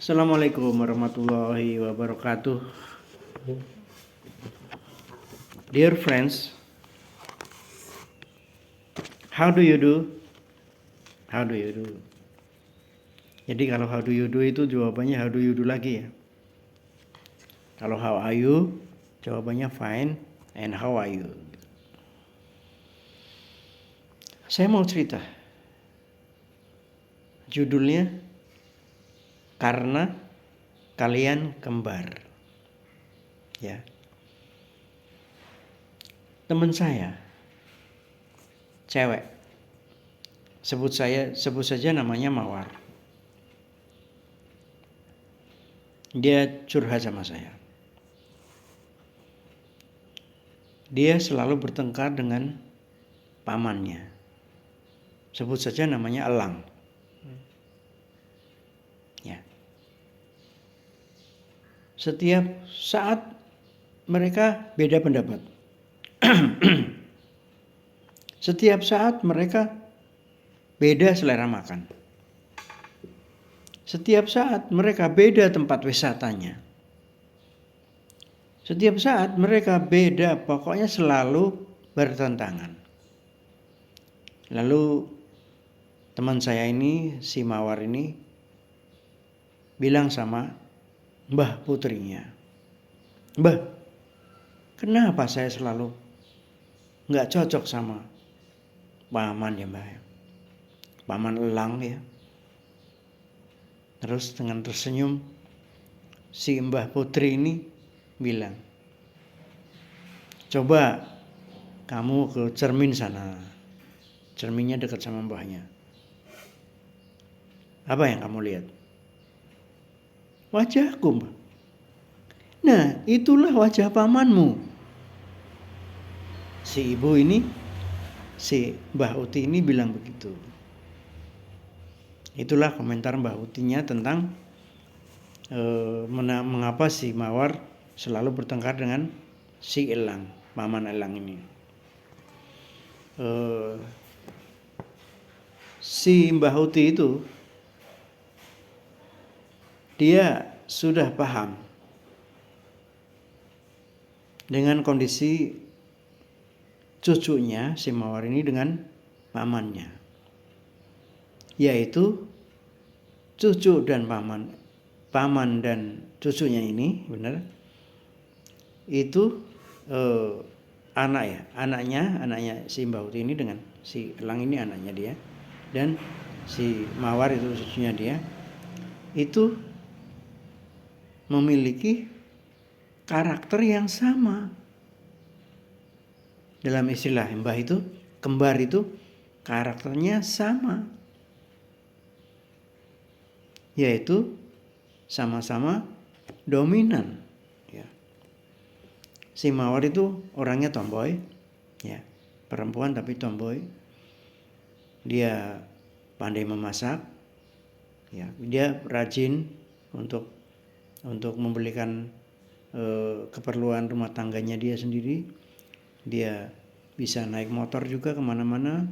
Assalamualaikum warahmatullahi wabarakatuh. Dear friends, how do you do? How do you do? Jadi kalau how do you do itu jawabannya how do you do lagi ya. Kalau how are you, jawabannya fine, and how are you? Saya mau cerita. Judulnya Karena Kalian Kembar. Ya. Teman saya, cewek, sebut saja namanya Mawar. Dia curhat sama saya. Dia selalu bertengkar dengan pamannya. Sebut saja namanya Elang. Ya. Setiap saat mereka beda pendapat. Setiap saat mereka beda selera makan. Setiap saat mereka beda tempat wisatanya. Setiap saat mereka beda, pokoknya selalu bertentangan. Lalu teman saya ini, si Mawar ini, bilang sama Mbah putrinya, "Mbah, kenapa saya selalu nggak cocok sama paman ya Mbah? Paman Elang ya." Terus dengan tersenyum, si Mbah Putri ini bilang, "Coba kamu ke cermin sana." Cerminnya dekat sama mbahnya. "Apa yang kamu lihat?" "Wajahku, Mbah." "Nah, itulah wajah pamanmu." Si ibu ini, si Mbah Uti ini bilang begitu. Itulah komentar Mbah Utinya tentang mengapa si Mawar selalu bertengkar dengan si Elang, paman Elang ini. Si Mbah Uti itu dia sudah paham dengan kondisi cucunya si Mawar ini dengan pamannya, yaitu cucu dan paman dan cucunya ini benar itu anaknya si Mbah Uti ini dengan si Elang ini anaknya dia, dan si Mawar itu cucunya dia, itu memiliki karakter yang sama. Dalam istilah Mbah itu, kembar itu karakternya sama, yaitu sama-sama dominan. Ya. Si Mawar itu orangnya tomboy, ya, perempuan tapi tomboy. Dia pandai memasak, ya, dia rajin untuk membelikan keperluan rumah tangganya dia sendiri. Dia bisa naik motor juga kemana-mana.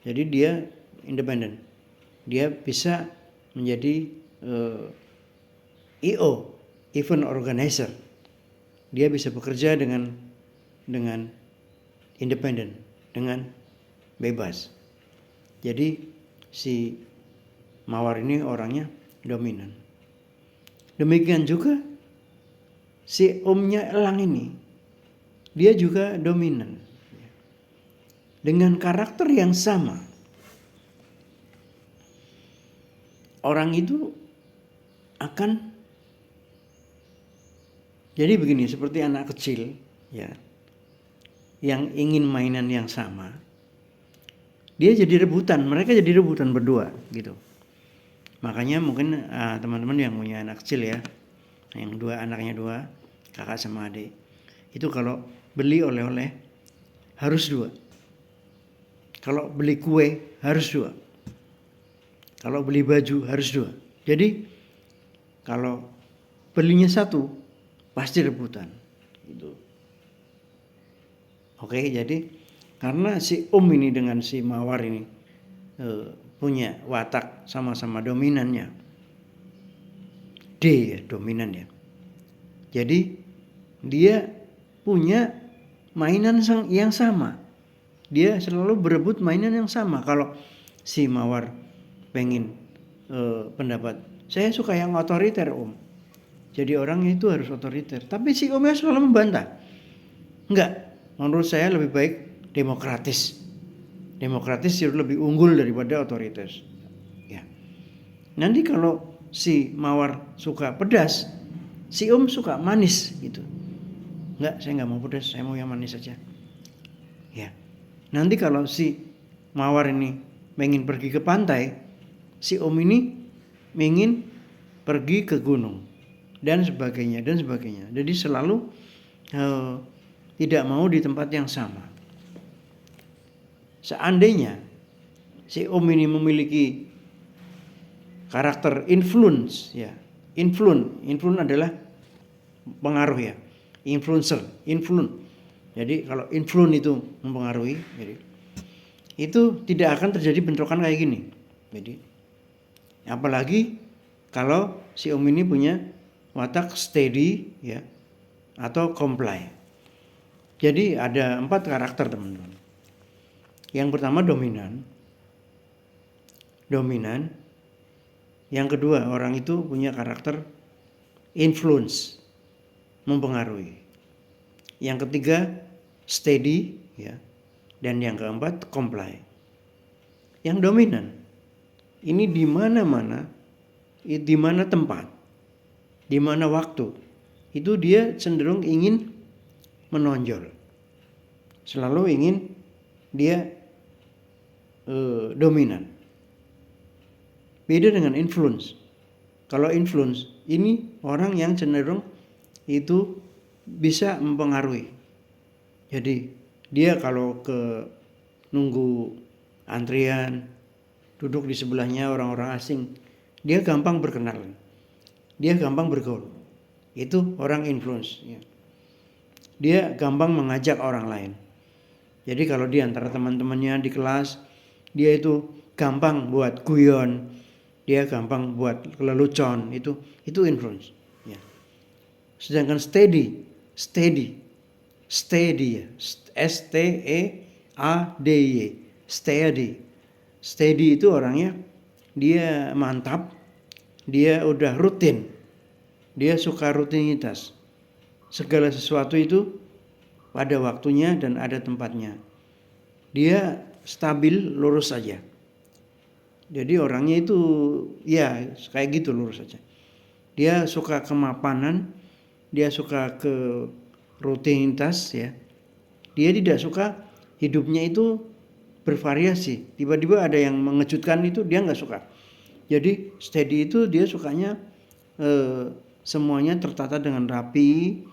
Jadi dia independen. Dia bisa menjadi EO, event organizer. Dia bisa bekerja dengan independen, dengan bebas. Jadi si Mawar ini orangnya dominan. Demikian juga si omnya Elang ini, dia juga dominan dengan karakter yang sama. Orang itu akan jadi begini, seperti anak kecil ya, yang ingin mainan yang sama. Dia jadi rebutan, mereka jadi rebutan berdua gitu. Makanya mungkin teman-teman yang punya anak kecil ya, yang anaknya dua, kakak sama adik, itu kalau beli oleh-oleh harus dua. Kalau beli kue harus dua. Kalau beli baju harus dua. Jadi kalau belinya satu pasti rebutan. Gitu. Oke, jadi karena si ini dengan si Mawar ini punya watak sama-sama dominannya, D ya, dominan ya. Jadi dia punya mainan yang sama. Dia selalu berebut mainan yang sama. Kalau si mawar pengen pendapat, saya suka yang otoriter om. Jadi orangnya itu harus otoriter. Tapi si omnya selalu membantah. Enggak, menurut saya lebih baik demokratis. Demokratis itu lebih unggul daripada otoritas. Ya. Nanti kalau si mawar suka pedas, si om suka manis gitu. Enggak, saya enggak mau pedas, saya mau yang manis saja. Ya. Nanti kalau si mawar ini ingin pergi ke pantai, si om ini ingin pergi ke gunung dan sebagainya dan sebagainya. Jadi selalu tidak mau di tempat yang sama. Seandainya si om ini memiliki karakter influence ya. Influence adalah pengaruh ya. Influencer. Jadi kalau influence itu mempengaruhi, jadi itu tidak akan terjadi bentrokan kayak gini. Jadi apalagi kalau si om ini punya watak steady ya atau comply. Jadi ada 4 karakter teman-teman. Yang pertama dominan. Yang kedua, orang itu punya karakter influence, mempengaruhi. Yang ketiga steady ya. Dan yang keempat comply. Yang dominan ini di mana-mana, di mana tempat, di mana waktu, itu dia cenderung ingin menonjol. Selalu ingin dia dominan. Beda dengan influence. Kalau influence ini orang yang cenderung itu bisa mempengaruhi. Jadi dia kalau ke nunggu antrian, duduk di sebelahnya orang-orang asing, dia gampang berkenalan. Dia gampang bergaul. Itu orang influence ya. Dia gampang mengajak orang lain. Jadi kalau di antara teman-temannya di kelas, dia itu gampang buat guyon, dia gampang buat lelucon, itu influence ya. Sedangkan steady ya, STEADY, steady itu orangnya dia mantap, dia udah rutin, dia suka rutinitas, segala sesuatu itu pada waktunya dan ada tempatnya, dia stabil lurus saja. Jadi orangnya itu ya kayak gitu lurus saja. Dia suka kemapanan, dia suka ke rutinitas ya. Dia tidak suka hidupnya itu bervariasi. Tiba-tiba ada yang mengejutkan, itu dia nggak suka. Jadi steady itu dia sukanya semuanya tertata dengan rapi.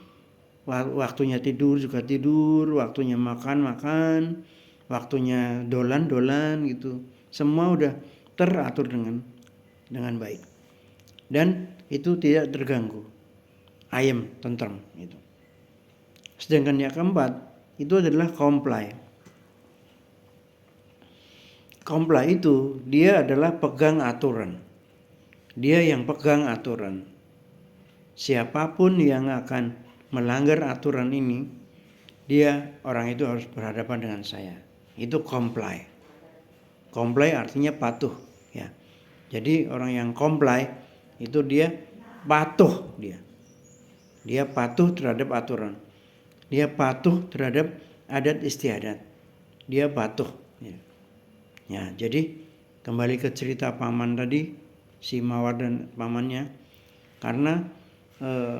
Waktunya tidur juga tidur, waktunya makan, waktunya dolan gitu. Semua udah teratur dengan baik. Dan itu tidak terganggu. Ayem, tentrem gitu. Sedangkan yang keempat itu adalah comply. Comply itu dia adalah pegang aturan. Dia yang pegang aturan. Siapapun yang akan melanggar aturan ini, orang itu harus berhadapan dengan saya. Itu comply. Comply artinya patuh ya. Jadi orang yang comply itu dia patuh dia. Dia patuh terhadap aturan. Dia patuh terhadap adat istiadat. Dia patuh. Ya, jadi kembali ke cerita paman tadi, si mawar dan pamannya. Karena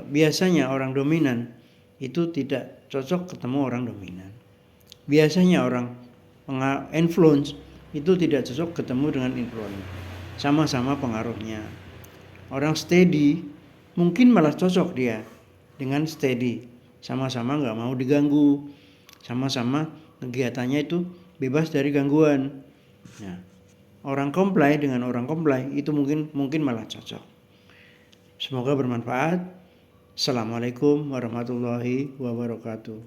biasanya orang dominan itu tidak cocok ketemu orang dominan. Biasanya orang influence itu tidak cocok ketemu dengan influence. Sama-sama pengaruhnya. Orang steady mungkin malah cocok dia dengan steady. Sama-sama nggak mau diganggu, sama-sama kegiatannya itu bebas dari gangguan. Nah, orang comply dengan orang comply itu mungkin malah cocok. Semoga bermanfaat. Assalamualaikum warahmatullahi wabarakatuh.